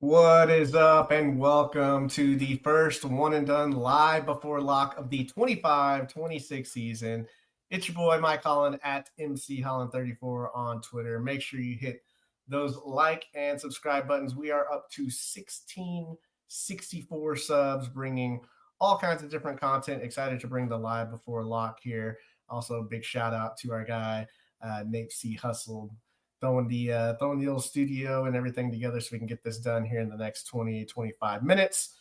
What is up, and welcome to the first one and done live before lock of the 25-26 season. It's your boy Mike Holland at MC Holland34 on Twitter. Make sure you hit those like and subscribe buttons. We are up to 1664 subs, bringing all kinds of different content. Excited to bring the live before lock here. Also, big shout out to our guy Nate C. Hustle, throwing the old studio and everything together so we can get this done here in the next 20-25 minutes.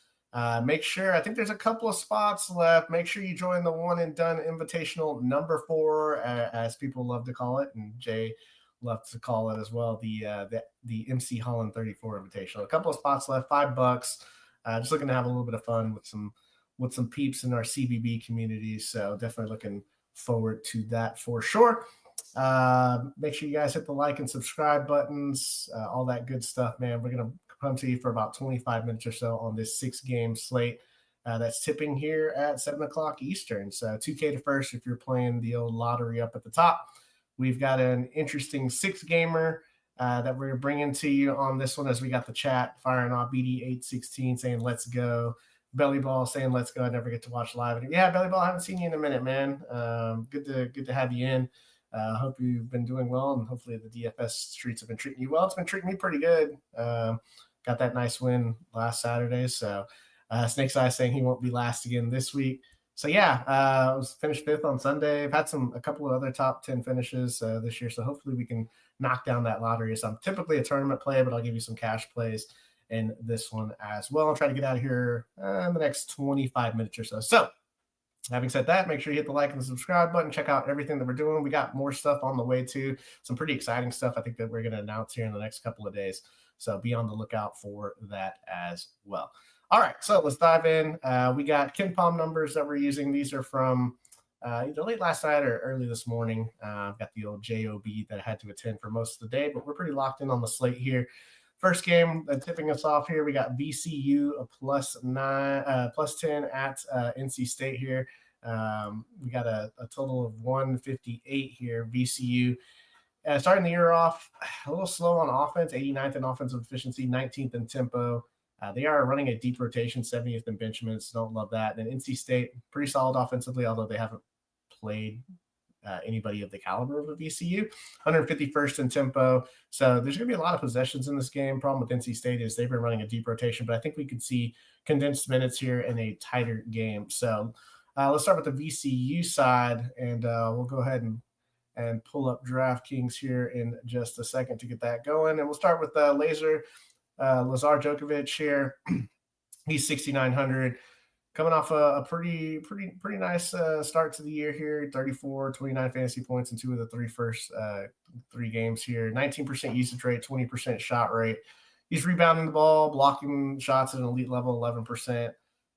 Make sure, I think there's a couple of spots left. Make sure you join the one and done invitational number 4, as people love to call it, and Jay loves to call it as well, the MC Holland 34 invitational. A couple of spots left, $5. Just looking to have a little bit of fun with some peeps in our CBB community. So definitely looking forward to that for sure. Make sure you guys hit the like and subscribe buttons, all that good stuff, man. We're going to come to you for about 25 minutes or so on this 6-game slate that's tipping here at 7 o'clock Eastern. So 2K to first if you're playing the old lottery up at the top. We've got an interesting 6-gamer that we're bringing to you on this one, as we got the chat firing off. BD816 saying let's go. Bellyball saying let's go. I never get to watch live. Yeah, Bellyball, I haven't seen you in a minute, man. Good to have you in. Hope you've been doing well, and hopefully the DFS streets have been treating you well. It's been treating me pretty good. Got that nice win last Saturday. So Snake's Eye saying he won't be last again this week. So yeah, I was finished 5th on Sunday. I've had a couple of other top 10 finishes this year. So hopefully we can knock down that lottery. So I'm typically a tournament play, but I'll give you some cash plays in this one as well. I'll try to get out of here in the next 25 minutes or so. So having said that, make sure you hit the like and the subscribe button. Check out everything that we're doing. We got more stuff on the way too. Some pretty exciting stuff I think that we're going to announce here in the next couple of days. So be on the lookout for that as well. All right, so let's dive in. We got KenPom numbers that we're using. These are from either late last night or early this morning. I've got the old JOB that I had to attend for most of the day, but we're pretty locked in on the slate here. First game, tipping us off here, we got VCU a +10 at NC State here. We got a total of 158 here. VCU starting the year off a little slow on offense, 89th in offensive efficiency, 19th in tempo. They are running a deep rotation, 70th in Benjamins. Don't love that. And NC State, pretty solid offensively, although they haven't played anybody of the caliber of a VCU. 151st in tempo. So there's going to be a lot of possessions in this game. Problem with NC State is they've been running a deep rotation, but I think we could see condensed minutes here in a tighter game. So let's start with the VCU side, and we'll go ahead and pull up DraftKings here in just a second to get that going. And we'll start with Lazar Djokovic here. He's 6,900. Coming off a pretty nice start to the year here, 34, 29 fantasy points in 2 of the first 3 games here, 19% usage rate, 20% shot rate. He's rebounding the ball, blocking shots at an elite level, 11%.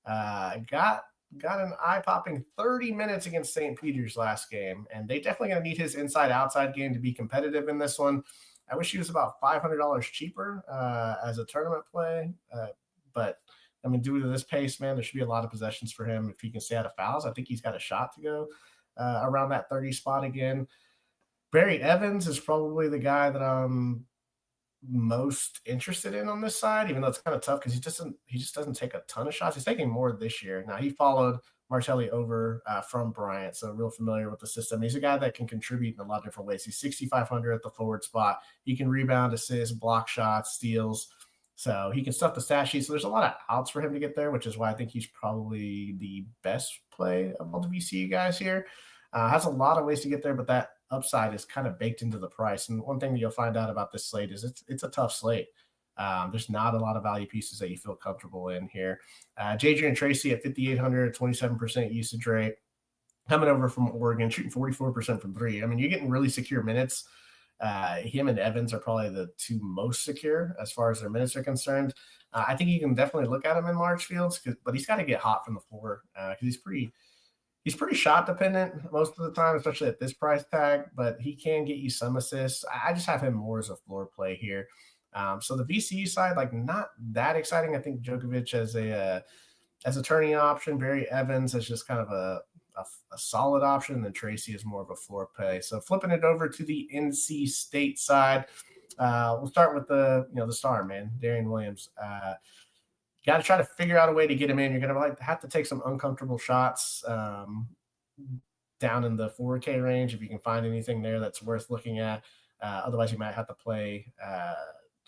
Got an eye-popping 30 minutes against St. Peter's last game, and they definitely going to need his inside-outside game to be competitive in this one. I wish he was about $500 cheaper as a tournament play, but I mean, due to this pace, man, there should be a lot of possessions for him if he can stay out of fouls. I think he's got a shot to go around that 30 spot again. Barry Evans is probably the guy that I'm most interested in on this side, even though it's kind of tough because he just doesn't take a ton of shots. He's taking more this year. Now, he followed Martelli over from Bryant, so real familiar with the system. He's a guy that can contribute in a lot of different ways. He's 6,500 at the forward spot. He can rebound, assist, block shots, steals. So he can stuff the stat sheet. So there's a lot of outs for him to get there, which is why I think he's probably the best play of all the VCU guys here. Has a lot of ways to get there, but that upside is kind of baked into the price. And one thing that you'll find out about this slate is it's a tough slate. There's not a lot of value pieces that you feel comfortable in here. Jadrian Tracy at 5,800, 27% usage rate. Coming over from Oregon, shooting 44% from 3. I mean, you're getting really secure minutes. Him and Evans are probably the 2 most secure as far as their minutes are concerned. I think you can definitely look at him in large fields, but he's got to get hot from the floor because he's pretty shot dependent most of the time, especially at this price tag, but he can get you some assists. I just have him more as a floor play here. So the VCU side, like, not that exciting. I think Djokovic as a turning option, Barry Evans as just kind of a solid option, and then Tracy is more of a floor play. So flipping it over to the NC State side, We'll start with the star, man, Darian Williams. Got to try to figure out a way to get him in. You're going to have to take some uncomfortable shots down in the 4K range if you can find anything there that's worth looking at. Otherwise, you might have to play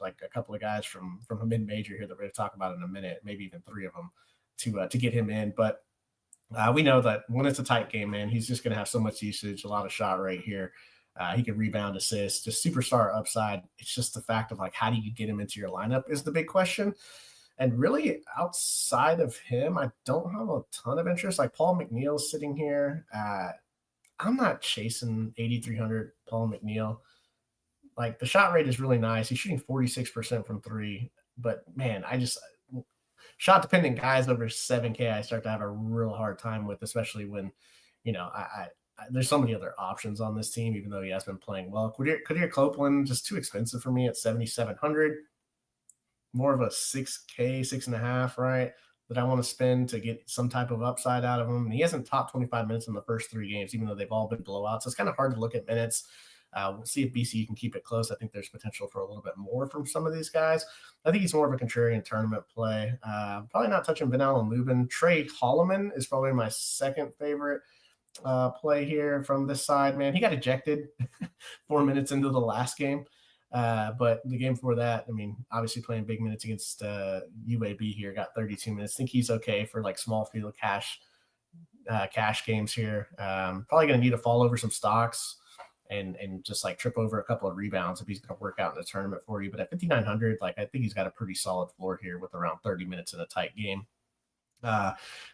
like a couple of guys from a mid-major here that we're going to talk about in a minute, maybe even 3 of them to get him in. But we know that when it's a tight game, man, he's just going to have so much usage, a lot of shot right here. He can rebound, assist, just superstar upside. It's just the fact of like, how do you get him into your lineup is the big question. And really, outside of him, I don't have a ton of interest. Like Paul McNeil's sitting here. I'm not chasing 8,300 Paul McNeil. Like the shot rate is really nice. He's shooting 46% from 3. But man, shot dependent guys over 7K, I start to have a real hard time with, especially when, there's so many other options on this team, even though he has been playing well. Quadir Copeland, just too expensive for me at 7,700. More of a 6K, 6.5, right, that I want to spend to get some type of upside out of him. And he hasn't topped 25 minutes in the first 3 games, even though they've all been blowouts. So it's kind of hard to look at minutes. We'll see if BCU can keep it close. I think there's potential for a little bit more from some of these guys. I think he's more of a contrarian tournament play. Probably not touching Ben Allen Lubin. Trey Holloman is probably my second favorite play here from this side, man. He got ejected 4 minutes into the last game. But the game before that, I mean, obviously playing big minutes against UAB here, got 32 minutes. Think he's okay for like small field cash games here. Probably going to need to fall over some stocks and just like trip over a couple of rebounds if he's going to work out in the tournament for you. But at 5,900, like I think he's got a pretty solid floor here with around 30 minutes in a tight game. So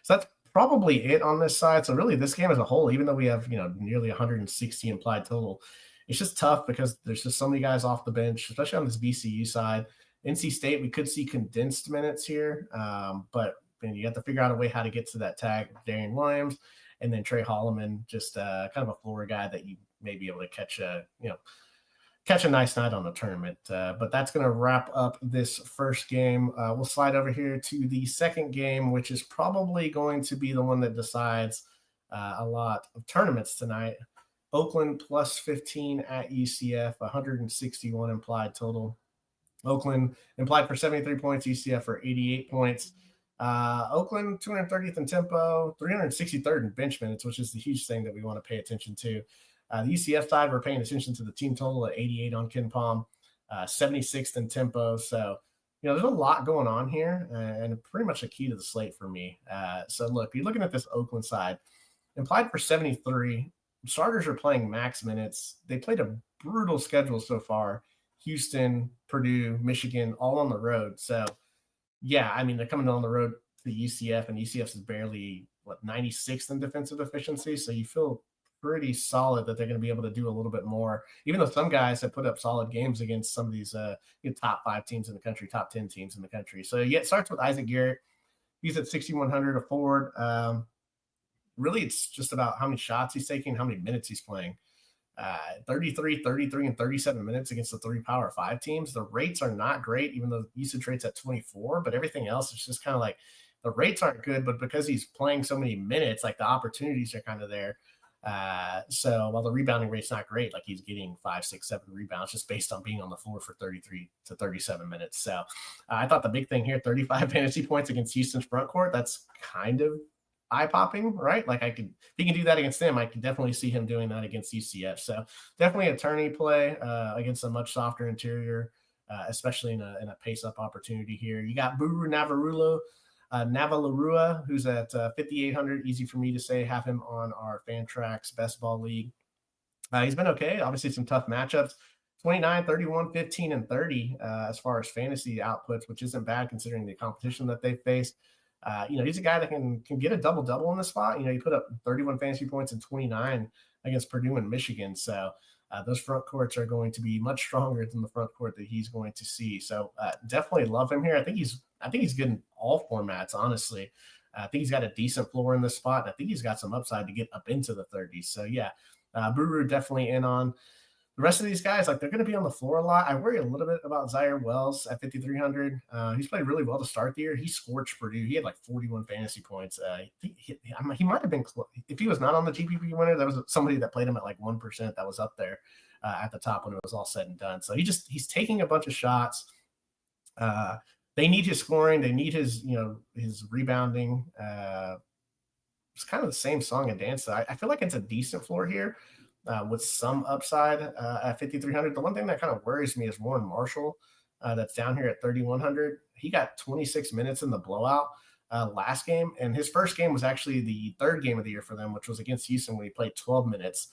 that's probably it on this side. So really this game as a whole, even though we have, nearly 160 implied total, it's just tough because there's just so many guys off the bench, especially on this VCU side. NC State, we could see condensed minutes here, but you have to figure out a way how to get to that tag of Darian Williams, and then Trey Holloman, just kind of a floor guy that you may be able to catch a nice night on the tournament. But that's going to wrap up this first game. We'll slide over here to the second game, which is probably going to be the one that decides a lot of tournaments tonight. Oakland plus 15 at UCF, 161 implied total. Oakland implied for 73 points, UCF for 88 points. Oakland 230th in tempo, 363rd in bench minutes, which is the huge thing that we want to pay attention to. The UCF side, we're paying attention to the team total at 88 on KenPom, 76th in tempo. So, there's a lot going on here and pretty much a key to the slate for me. So, look, if you're looking at this Oakland side, implied for 73, starters are playing max minutes. They played a brutal schedule so far. Houston, Purdue, Michigan, all on the road. So, yeah, I mean, they're coming on the road to UCF, and UCF is barely, 96th in defensive efficiency. So you feel pretty solid that they're going to be able to do a little bit more, even though some guys have put up solid games against some of these top 5 teams in the country, top 10 teams in the country. So, yeah, it starts with Isaac Garrett. He's at 6,100 a forward. Really, it's just about how many shots he's taking, how many minutes he's playing. 33, and 37 minutes against the 3 Power 5 teams. The rates are not great, even though usage rate's at 24, but everything else is just kind of like the rates aren't good, but because he's playing so many minutes, like the opportunities are kind of there. So while the rebounding rate's not great, like he's getting 5, 6, 7 rebounds just based on being on the floor for 33 to 37 minutes. So I thought the big thing here, 35 fantasy points against Houston's front court, that's kind of eye-popping, right? Like if he can do that against them, I can definitely see him doing that against UCF. So definitely a tourney play against a much softer interior, especially in a pace-up opportunity here. You got Buru Navalurua, who's at 5,800. Easy for me to say. Have him on our Fantrax Best Ball League. He's been okay. Obviously, some tough matchups. 29, 31, 15, and 30 as far as fantasy outputs, which isn't bad considering the competition that they faced. He's a guy that can get a double-double in the spot. He put up 31 fantasy points and 29 against Purdue and Michigan. So those front courts are going to be much stronger than the front court that he's going to see. So definitely love him here. I think he's good in all formats, honestly. I think he's got a decent floor in this spot, and I think he's got some upside to get up into the 30s. So, yeah, Buru definitely in on. The rest of these guys, they're going to be on the floor a lot. I worry a little bit about Zaire Wells at 5,300. He's played really well to start the year. He scorched Purdue. He had 41 fantasy points. He might have been close. If he was not on the GPP winner, there was somebody that played him at 1% that was up there. at the top when it was all said and done. So he's taking a bunch of shots. They need his scoring. They need his his rebounding. It's kind of the same song and dance. So I feel like it's a decent floor here with some upside at 5,300. The one thing that kind of worries me is Warren Marshall. That's down here at 3,100. He got 26 minutes in the blowout last game, and his first game was actually the third game of the year for them, which was against Houston when he played 12 minutes.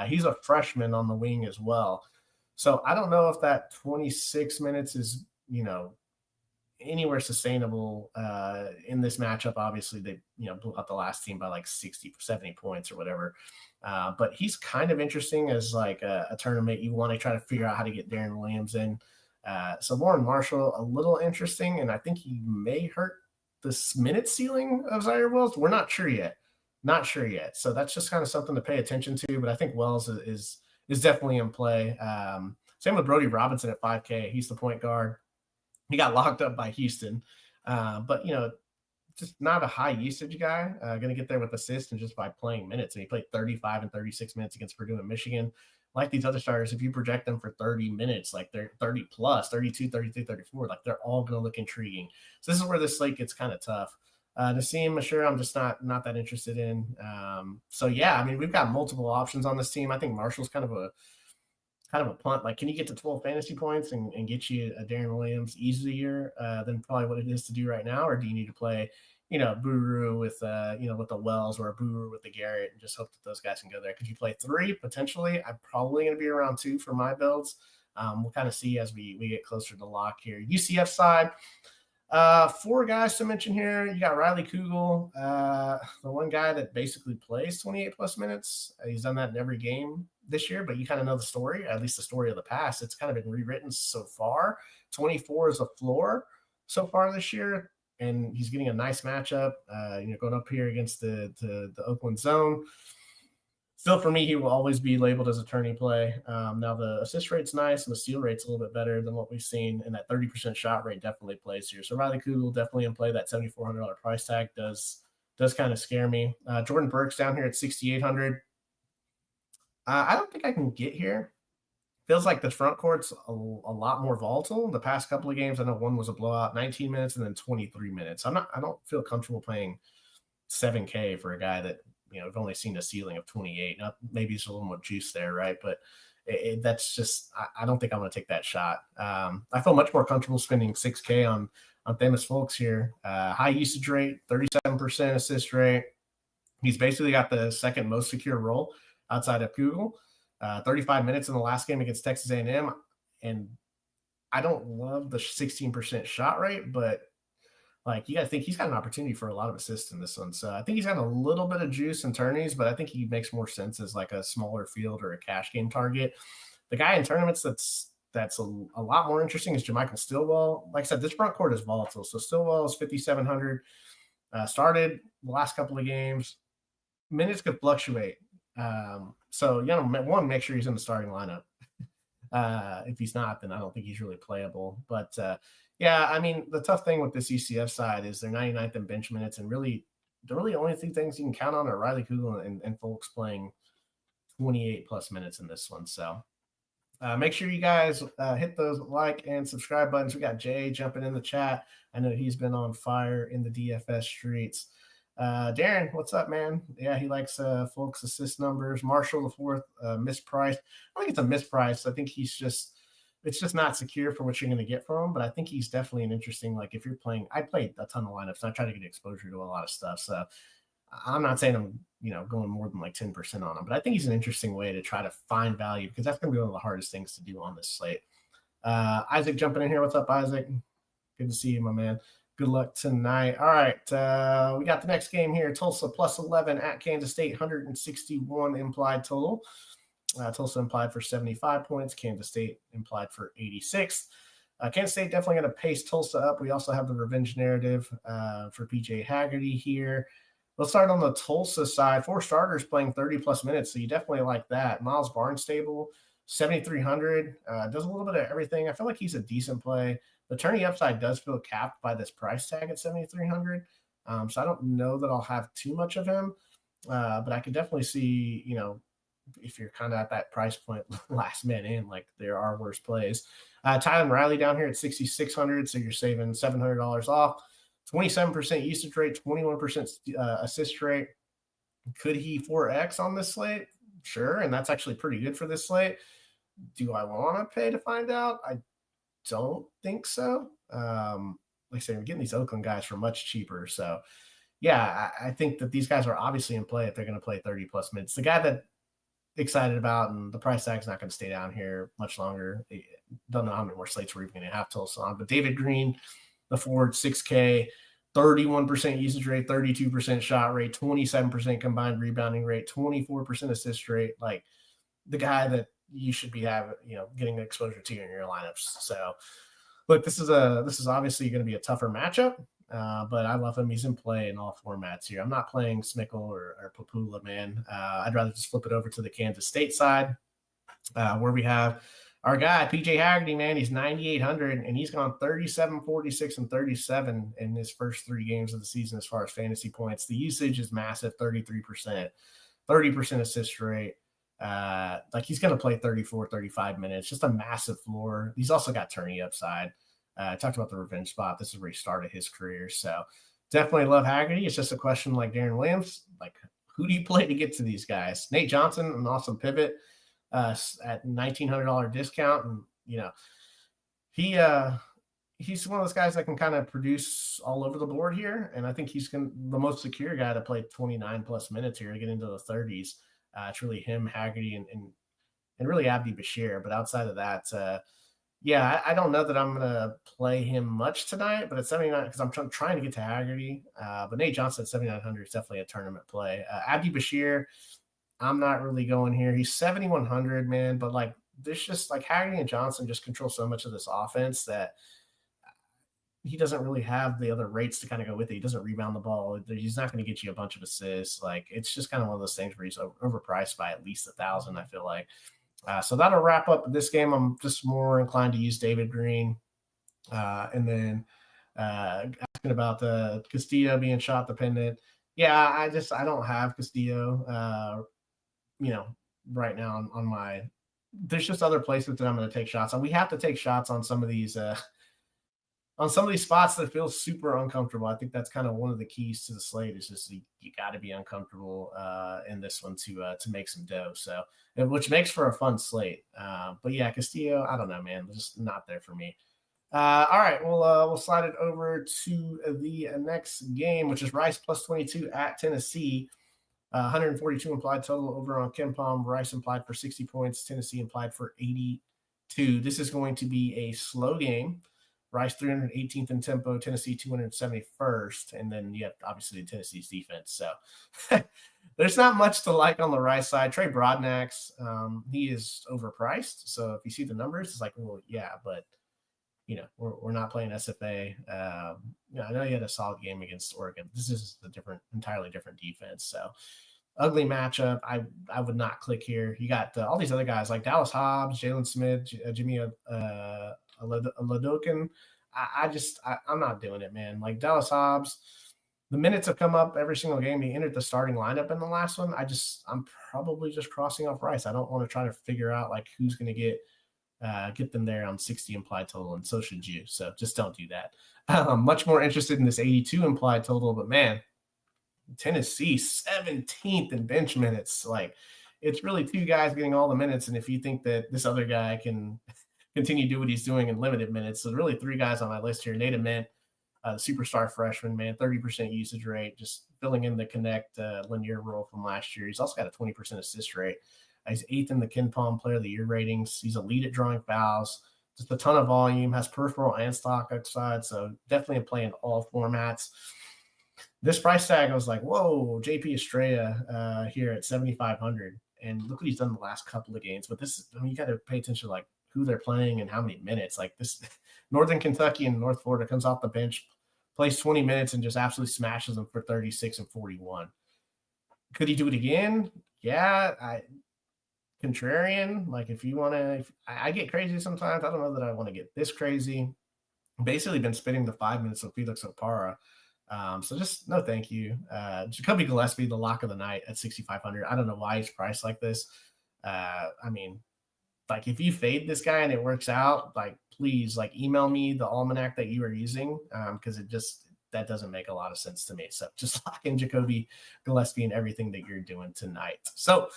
He's a freshman on the wing as well. So I don't know if that 26 minutes is, anywhere sustainable in this matchup. Obviously, they blew out the last team by like 60, 70 points or whatever. But he's kind of interesting as like a tournament you want to try to figure out how to get Darren Williams in. So Warren Marshall, a little interesting, and I think he may hurt the minute ceiling of Zaire Wells. We're not sure yet. So that's just kind of something to pay attention to. But I think Wells is definitely in play. Same with Brody Robinson at 5K. He's the point guard. He got locked up by Houston, but just not a high usage guy. Going to get there with assists and just by playing minutes. And he played 35 and 36 minutes against Purdue and Michigan. Like these other starters, if you project them for 30 minutes, like they're 30 plus, 32, 33, 34, like they're all going to look intriguing. So this is where this slate gets kind of tough. Nassim, sure, I'm just not that interested in. So yeah, I mean, we've got multiple options on this team. I think Marshall's kind of a punt. Like, can you get to 12 fantasy points and get you a Darren Williams easier than probably what it is to do right now? Or do you need to play, Buru with, with the Wells or a Buru with the Garrett and just hope that those guys can go there? Could you play 3 potentially? I'm probably going to be around 2 for my builds. We'll kind of see as we get closer to lock here. UCF side, 4 guys to mention here. You got Riley Kugel, the one guy that basically plays 28 plus minutes. He's done that in every game this year, but you kind of know the story, at least the story of the past. It's kind of been rewritten so far. 24 is a floor so far this year, and he's getting a nice matchup, going up here against the Oakland zone. Still, for me, he will always be labeled as a tourney play. Now, the assist rate's nice, and the steal rate's a little bit better than what we've seen, and that 30% shot rate definitely plays here. So Riley Kugel definitely in play. That $7,400 price tag does kind of scare me. Jordan Burke's down here at 6,800. I don't think I can get here. Feels like the front court's a lot more volatile. The past couple of games, I know one was a blowout, 19 minutes and then 23 minutes. I don't feel comfortable paying $7K for a guy that I've only seen a ceiling of 28. Now, maybe it's a little more juice there, right? But that's just I don't think I'm going to take that shot. I feel much more comfortable spending $6K on famous folks here. High usage rate, 37% assist rate. He's basically got the second most secure role outside of Kugel. 35 minutes in the last game against Texas A&M. And I don't love the 16% shot rate, but like you got to think he's got an opportunity for a lot of assists in this one. So I think he's got a little bit of juice in tourneys, but I think he makes more sense as like a smaller field or a cash game target. The guy in tournaments that's a lot more interesting is JaMychal Stillwell. Like I said, this front court is volatile. So Stillwell is 5,700. Started the last couple of games. Minutes could fluctuate. So, make sure he's in the starting lineup. If he's not, then I don't think he's really playable. But, yeah, I mean, the tough thing with this UCF side is they're 99th in bench minutes, and really the only 2 things you can count on are Riley Kugel and folks playing 28-plus minutes in this one. So make sure you guys hit those like and subscribe buttons. We got Jay jumping in the chat. I know he's been on fire in the DFS streets. Darren, what's up, man? Yeah, he likes folks' assist numbers. Marshall the fourth, mispriced. I think it's a misprice. I think it's just not secure for what you're going to get from him, but I think he's definitely an interesting, like if you're playing, I played a ton of lineups and I try to get exposure to a lot of stuff. So I'm not saying I'm, going more than like 10% on him, but I think he's an interesting way to try to find value because that's going to be one of the hardest things to do on this slate. Isaac jumping in here. What's up, Isaac? Good to see you, my man. Good luck tonight. All right. We got the next game here. Tulsa plus 11 at Kansas State, 161 implied total. Tulsa implied for 75 points. Kansas State implied for 86. Kansas State definitely going to pace Tulsa up. We also have the revenge narrative for PJ Haggerty here. Let's start on the Tulsa side. 4 starters playing 30-plus minutes, so you definitely like that. Miles Barnstable, 7,300. Does a little bit of everything. I feel like he's a decent play. The tourney upside does feel capped by this price tag at 7,300. So I don't know that I'll have too much of him, but I could definitely see, if you're kind of at that price point, last man in, like there are worse plays. Tylen Riley down here at 6,600, so you're saving $700 off. 27% usage rate, 21% assist rate. Could he 4X on this slate? Sure, and that's actually pretty good for this slate. Do I want to pay to find out? I don't think so. Like I say, we're getting these Oakland guys for much cheaper. So, yeah, I think that these guys are obviously in play if they're going to play 30-plus minutes. The guy that excited about, and the price tag's not going to stay down here much longer. Don't know how many more slates we're even going to have till on. But David Green, the forward, 6K, 31% usage rate, 32% shot rate, 27% combined rebounding rate, 24% assist rate. Like the guy that you should be getting exposure to in your lineups. So, look, this is obviously going to be a tougher matchup. But I love him. He's in play in all formats here. I'm not playing Smickle or Papula, man. I'd rather just flip it over to the Kansas State side, where we have our guy, PJ Haggerty, man. He's 9,800, and he's gone 37, 46, and 37 in his first 3 games of the season as far as fantasy points. The usage is massive, 33%, 30% assist rate. Like he's going to play 34, 35 minutes, just a massive floor. He's also got tourney upside. I talked about the revenge spot. This is where he started his career. So definitely love Haggerty. It's just a question like Darren Williams, like who do you play to get to these guys? Nate Johnson, an awesome pivot at $1,900 discount. And, he's one of those guys that can kind of produce all over the board here. And I think he's the most secure guy to play 29 plus minutes here to get into the 30s. It's really him, Haggerty, and really Abdi Bashir. But outside of that, I don't know that I'm going to play him much tonight, but at 79, because I'm trying to get to Haggerty. But Nate Johnson at 7,900 is definitely a tournament play. Abdi Bashir, I'm not really going here. He's 7,100, man. But like, there's just like Haggerty and Johnson just control so much of this offense that he doesn't really have the other rates to kind of go with it. He doesn't rebound the ball. He's not going to get you a bunch of assists. Like, it's just kind of one of those things where he's overpriced by at least 1,000, I feel like. So that'll wrap up this game. I'm just more inclined to use David Green. And then asking about the Castillo being shot dependent. Yeah, I don't have Castillo, right now on my – there's just other places that I'm going to take shots on. We have to take shots on some of these spots that feel super uncomfortable. I think that's kind of one of the keys to the slate is just you got to be uncomfortable in this one to make some dough. So, which makes for a fun slate. But yeah, Castillo, I don't know, man, just not there for me. All right, we'll slide it over to the next game, which is Rice plus 22 at Tennessee. 142 implied total over on KenPom. Rice implied for 60 points. Tennessee implied for 82. This is going to be a slow game. Rice 318th in tempo, Tennessee 271st, and then you have obviously Tennessee's defense. So there's not much to like on the Rice side. Trey Broadnax, he is overpriced. So if you see the numbers, it's like, well, yeah, but we're not playing SFA. I know he had a solid game against Oregon. This is entirely different defense. So ugly matchup. I would not click here. You got all these other guys like Dallas Hobbs, Jalen Smith, Jimmy Ladokin. I'm not doing it, man. Like Dallas Hobbs, the minutes have come up every single game. He entered the starting lineup in the last one. I'm probably just crossing off Rice. I don't want to try to figure out like who's going to get them there on 60 implied total, and so should you. So just don't do that. I'm much more interested in this 82 implied total, but man, Tennessee 17th in bench minutes. Like it's really 2 guys getting all the minutes. And if you think that this other guy can continue to do what he's doing in limited minutes, so really 3 guys on my list here. Nate Ament, the superstar freshman, man, 30% usage rate, just filling in the connect linear role from last year. He's also got a 20% assist rate. He's 8th in the KenPom Player of the Year ratings. He's elite at drawing fouls. Just a ton of volume, has peripheral and stock upside, so definitely a play in all formats. This price tag, I was like, whoa, JP Estrella here at 7,500. And look what he's done the last couple of games. But you got to pay attention to like who they're playing and how many minutes. Like this Northern Kentucky and North Florida comes off the bench, plays 20 minutes and just absolutely smashes them for 36 and 41. Could he do it again? Yeah, contrarian. Like if you want to, I get crazy sometimes. I don't know that I want to get this crazy. Basically been spending the 5 minutes of Felix Opara. So just no thank you. Jacoby Gillespie, the lock of the night at 6,500. I don't know why he's priced like this. I mean, like if you fade this guy and it works out, like please like email me the almanac that you are using, because that doesn't make a lot of sense to me. So just lock in Jacoby Gillespie and everything that you're doing tonight. So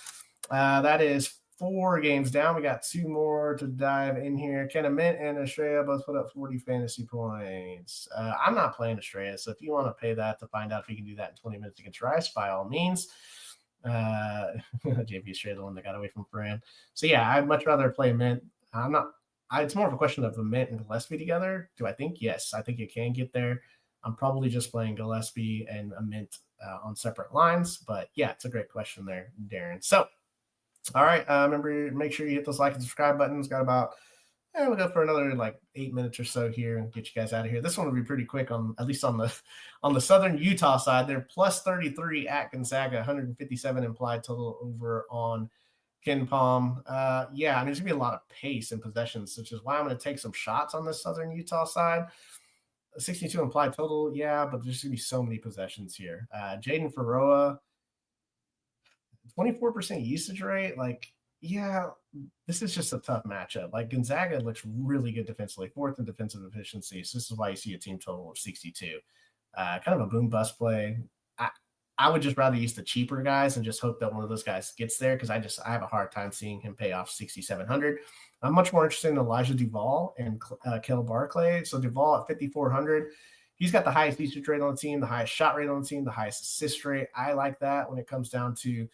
that is 4 games down. We got 2 more to dive in here. Kenna Mint and Estrella both put up 40 fantasy points. I'm not playing Estrella, so if you want to pay that to find out if you can do that in 20 minutes against Rice, by all means. JP Estrella, the one that got away from Fran. So yeah, I'd much rather play Mint. It's more of a question of the Mint and Gillespie together. Do I think? Yes, I think it can get there. I'm probably just playing Gillespie and a Mint on separate lines, but yeah, it's a great question there, Darren. So, all right, remember, make sure you hit those like and subscribe buttons. Got about, we'll go for another like 8 minutes or so here and get you guys out of here. This one will be pretty quick at least on the Southern Utah side. They're plus 33 at Gonzaga, 157 implied total over on Ken Palm. Yeah, I mean, there's gonna be a lot of pace and possessions, which is why I'm going to take some shots on the Southern Utah side. 62 implied total, yeah, but there's going to be so many possessions here. Jaden Faroa, 24% usage rate. Like, yeah, this is just a tough matchup. Like, Gonzaga looks really good defensively, 4th in defensive efficiency. So this is why you see a team total of 62. Kind of a boom bust play. I would just rather use the cheaper guys and just hope that one of those guys gets there, because I have a hard time seeing him pay off 6,700. I'm much more interested in Elijah Duvall and Kel Barclay. So Duvall at 5,400. He's got the highest usage rate on the team, the highest shot rate on the team, the highest assist rate. I like that when it comes down to,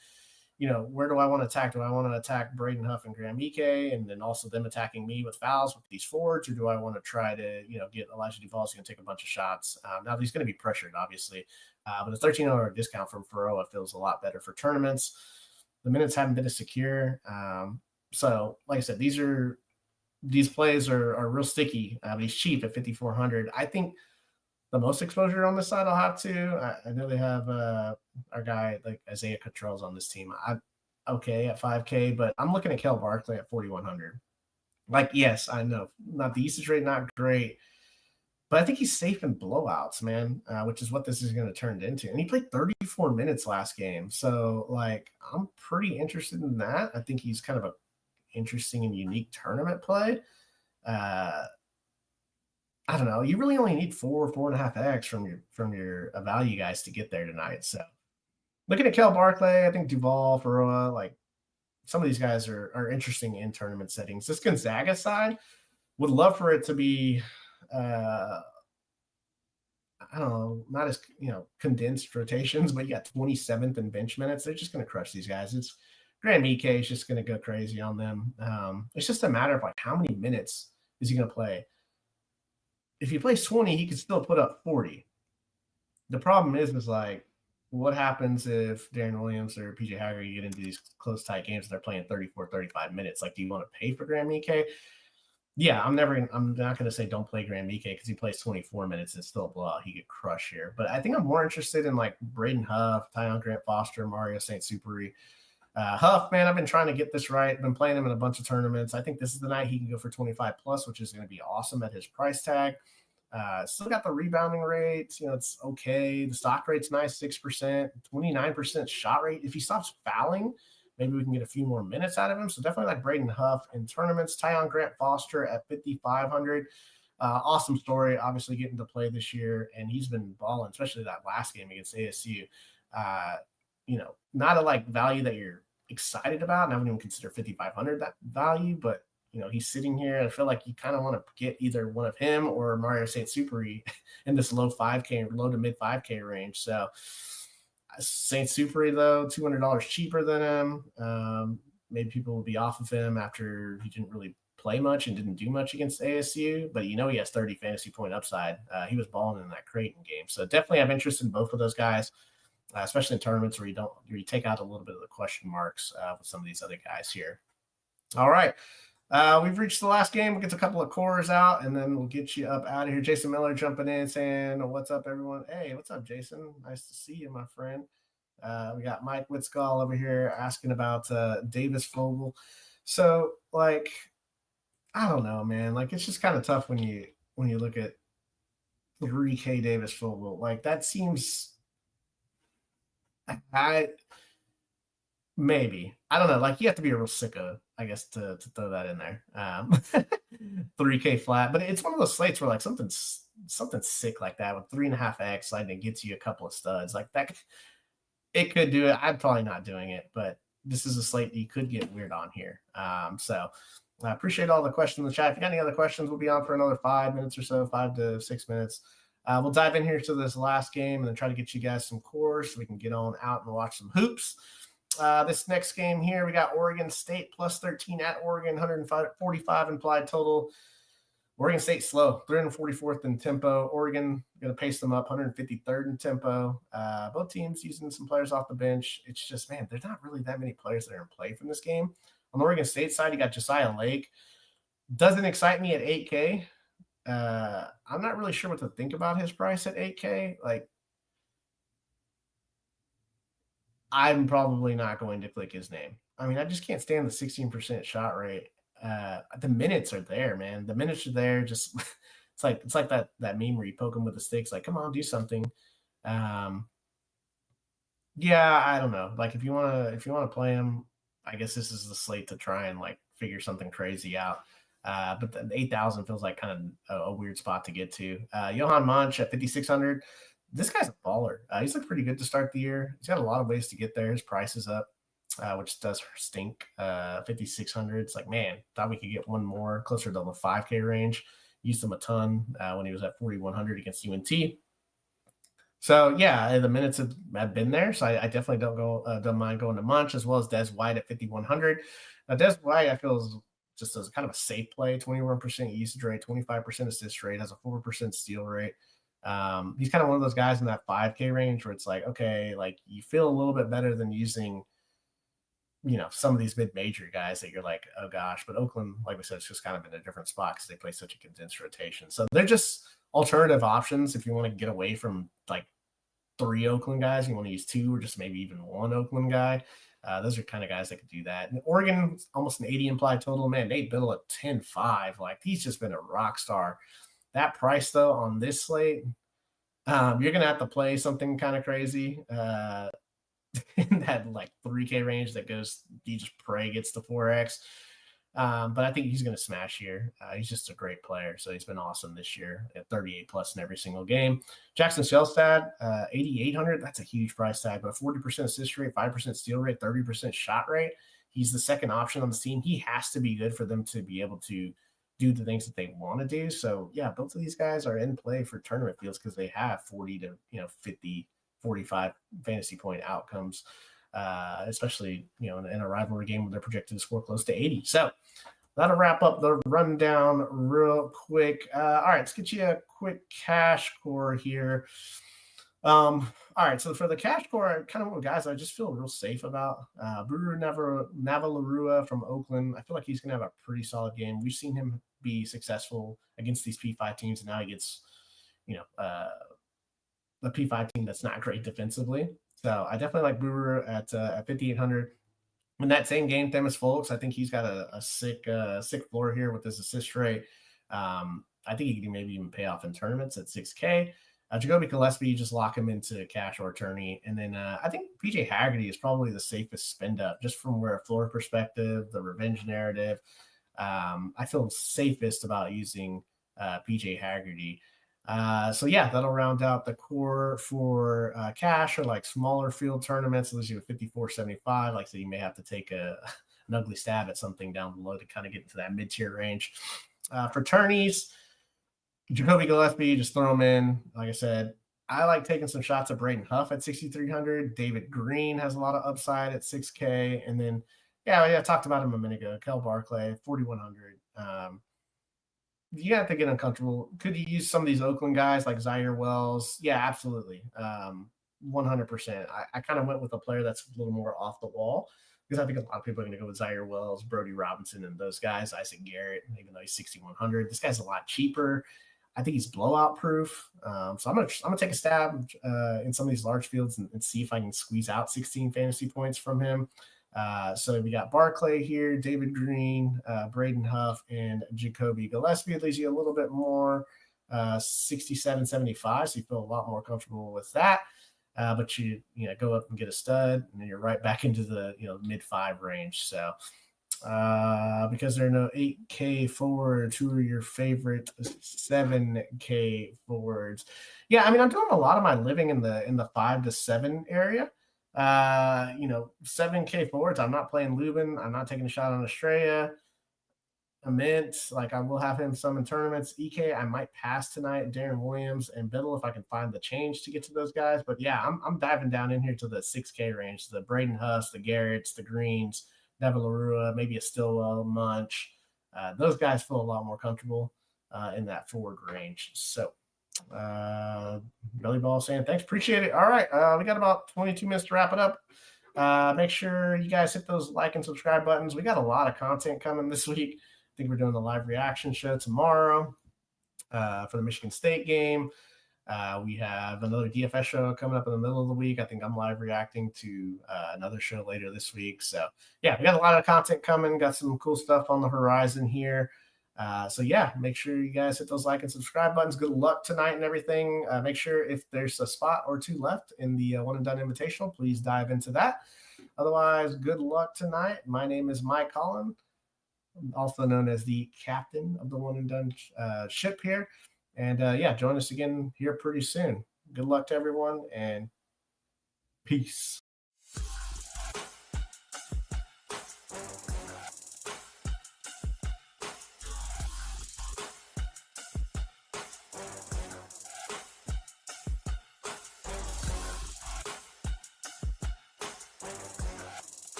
where do I want to attack? Do I want to attack Braden Huff and Graham Ike and then also them attacking me with fouls with these forwards? Or do I want to try to, get Elijah Duvall so he can take a bunch of shots? Now he's going to be pressured, obviously. But a $13 discount from Faroa feels a lot better for tournaments. The minutes haven't been as secure. So, like I said, these plays are real sticky. He's cheap at 5,400. I think the most exposure on this side I'll have to. I know they have our guy like Isaiah Cottrell's on this team. Okay at 5K, but I'm looking at Kel Barkley at 4,100. Like, yes, I know not the usage rate, not great, but I think he's safe in blowouts, man, which is what this is going to turn into. And he played 34 minutes last game. So, like, I'm pretty interested in that. I think he's kind of a interesting and unique tournament play. I don't know. You really only need 4.5x from your value guys to get there tonight. So, looking at Kel Barkley, I think Duvall, Faroa, like some of these guys are interesting in tournament settings. This Gonzaga side would love for it to be, I don't know, not as condensed rotations, but you got 27th in bench minutes. They're just going to crush these guys. It's Graham Ike is just going to go crazy on them. It's just a matter of like how many minutes is he going to play. If he plays 20, he can still put up 40. The problem is like, what happens if Darren Williams or PJ Haggerty get into these close, tight games and they're playing 34, 35 minutes? Like, do you want to pay for Graham Ike? Yeah, I'm not going to say don't play Graham Ike because he plays 24 minutes and still a blowout. He could crush here. But I think I'm more interested in like Braden Huff, Tyon Grant Foster, Mario St. Superi. Huff, man, I've been trying to get this right. I've been playing him in a bunch of tournaments. I think this is the night he can go for 25 plus, which is going to be awesome at his price tag. Still got the rebounding rates. It's okay. The stock rate's nice, 6%, 29% shot rate. If he stops fouling, maybe we can get a few more minutes out of him. So definitely like Braden Huff in tournaments. Tyon Grant Foster at 5,500. Awesome story, obviously getting to play this year, and he's been balling, especially that last game against ASU. Not a like value that you're excited about, and I wouldn't even consider 5,500 that value, but he's sitting here. I feel like you kind of want to get either one of him or Mario St. Superi in this low to mid 5K range. So St. Superi, though, $200 cheaper than him. Maybe people will be off of him after he didn't really play much and didn't do much against ASU, but he has 30 fantasy point upside. He was balling in that Creighton game. So definitely have interest in both of those guys. Especially in tournaments where you take out a little bit of the question marks with some of these other guys here. All right. We've reached the last game. We'll get a couple of cores out, and then we'll get you up out of here. Jason Miller jumping in saying, what's up, everyone? Hey, what's up, Jason? Nice to see you, my friend. We got Mike Witzgall over here asking about Davis Vogel. So, like, I don't know, man. Like, it's just kind of tough when you look at 3K Davis Vogel. Like, that seems – Maybe. I don't know. Like, you have to be a real sicko, I guess, to throw that in there. 3K flat, but it's one of those slates where like something sick like that with 3.5x, like it gets you a couple of studs like that. It could do it. I'm probably not doing it, but this is a slate that you could get weird on here. So I appreciate all the questions in the chat. If you got any other questions, we'll be on for another 5 minutes or so, 5 to 6 minutes. We'll dive in here to this last game and then try to get you guys some cores so we can get on out and watch some hoops. This next game here, we got Oregon State plus 13 at Oregon, 145 implied total. Oregon State slow, 344th in tempo. Oregon going to pace them up, 153rd in tempo. Both teams using some players off the bench. It's just, man, there's not really that many players that are in play from this game. On the Oregon State side, you got Josiah Lake. Doesn't excite me at 8K. I'm not really sure what to think about his price at 8K. Like, I'm probably not going to click his name. I mean, I just can't stand the 16% shot rate. The minutes are there, man. The minutes are there. Just it's like that meme where you poke him with the sticks, like, come on, do something. Yeah, I don't know. Like, if you wanna play him, I guess this is the slate to try and like figure something crazy out. But the 8,000 feels like kind of a weird spot to get to. Johan Munch at 5,600. This guy's a baller. He's looked pretty good to start the year. He's got a lot of ways to get there. His price is up, which does stink. 5,600. It's like, man, thought we could get one more closer to the 5K range. Used him a ton when he was at 4,100 against UNT. So yeah, the minutes have been there. So I definitely don't mind going to Munch, as well as Des White at 5,100. Now Des White, I feel, is just as kind of a safe play. 21% usage rate, 25% assist rate, has a 4% steal rate. He's kind of one of those guys in that 5K range where it's like, okay, like you feel a little bit better than using, some of these mid-major guys that you're like, oh gosh. But Oakland, like we said, it's just kind of in a different spot because they play such a condensed rotation. So they're just alternative options if you want to get away from like 3 Oakland guys. You want to use 2 or just maybe even 1 Oakland guy. Those are kind of guys that could do that. And Oregon, almost an 80 implied total. Man, Nate Biddle at 10.5. Like, he's just been a rock star. That price, though, on this slate, you're going to have to play something kind of crazy in that, like, 3K range that goes, you just pray gets to 4X. But I think he's going to smash here. He's just a great player. So he's been awesome this year at 38 plus in every single game. Jackson Shelstad, 8,800. That's a huge price tag, but a 40% assist rate, 5% steal rate, 30% shot rate. He's the second option on the team. He has to be good for them to be able to do the things that they want to do. So yeah, both of these guys are in play for tournament fields because they have 40 to 50, 45 fantasy point outcomes. Especially, in a rivalry game where they're projected to score close to 80. So that'll wrap up the rundown real quick. All right, let's get you a quick cash core here. All right, so for the cash core, I kind of went with guys I just feel real safe about. Buru Navalarua from Oakland. I feel like he's going to have a pretty solid game. We've seen him be successful against these P5 teams, and now he gets, the P5 team that's not great defensively. So I definitely like Brewer at 5,800. In that same game, Themis Folks, I think he's got a sick floor here with his assist rate. I think he can maybe even pay off in tournaments at 6K. Jacoby Gillespie, you just lock him into cash or tourney. And then I think PJ Haggerty is probably the safest spend up just from where a floor perspective, the revenge narrative. I feel safest about using PJ Haggerty. So yeah, that'll round out the core for cash or like smaller field tournaments. It leaves you with 54.75. Like, so you may have to take an ugly stab at something down below to kind of get into that mid-tier range. For tourneys, Jacoby Gillespie, just throw him in. Like I said, I like taking some shots at Braden Huff at 6,300. David Green has a lot of upside at 6K. And then, I talked about him a minute ago. Kel Barclay, 4,100. You have to get uncomfortable. Could you use some of these Oakland guys like Zaire Wells? Yeah, absolutely. 100%. I kind of went with a player that's a little more off the wall because I think a lot of people are going to go with Zaire Wells, Brody Robinson, and those guys. Isaac Garrett, even though he's 6,100. This guy's a lot cheaper. I think he's blowout proof. So I'm gonna take a stab in some of these large fields and see if I can squeeze out 16 fantasy points from him. So we got Barclay here, David Green, Braden Huff, and Jacoby Gillespie. It leaves you a little bit more, 67.75. So you feel a lot more comfortable with that. but you go up and get a stud, and then you're right back into the mid-5 range. So because there are no 8K forwards, who are your favorite 7K forwards? Yeah, I mean, I'm doing a lot of my living in the 5 to 7 area. 7K forwards. I'm not playing Lubin. I'm not taking a shot on Estrella. Mint, like I will have him some in tournaments. EK, I might pass tonight. Darren Williams and Biddle if I can find the change to get to those guys. But yeah, I'm diving down in here to the 6K range. The Braden Huss, the Garretts, the Greens, Neville Larua, maybe a Stillwell, Munch. Those guys feel a lot more comfortable in that forward range. So Belly Ball saying thanks, appreciate it. All right, we got about 22 minutes to wrap it up. Make sure you guys hit those like and subscribe buttons. We got a lot of content coming this week. I think we're doing the live reaction show tomorrow for the Michigan State game. We have another DFS show coming up in the middle of the week. I think I'm live reacting to another show later this week. So yeah, we got a lot of content coming. Got some cool stuff on the horizon here. So yeah, make sure you guys hit those like and subscribe buttons. Good luck tonight and everything. Make sure if there's a spot or two left in the One and Done Invitational, please dive into that. Otherwise, good luck tonight. My name is Mike Collin, also known as the captain of the One and Done ship here. And yeah, join us again here pretty soon. Good luck to everyone and peace.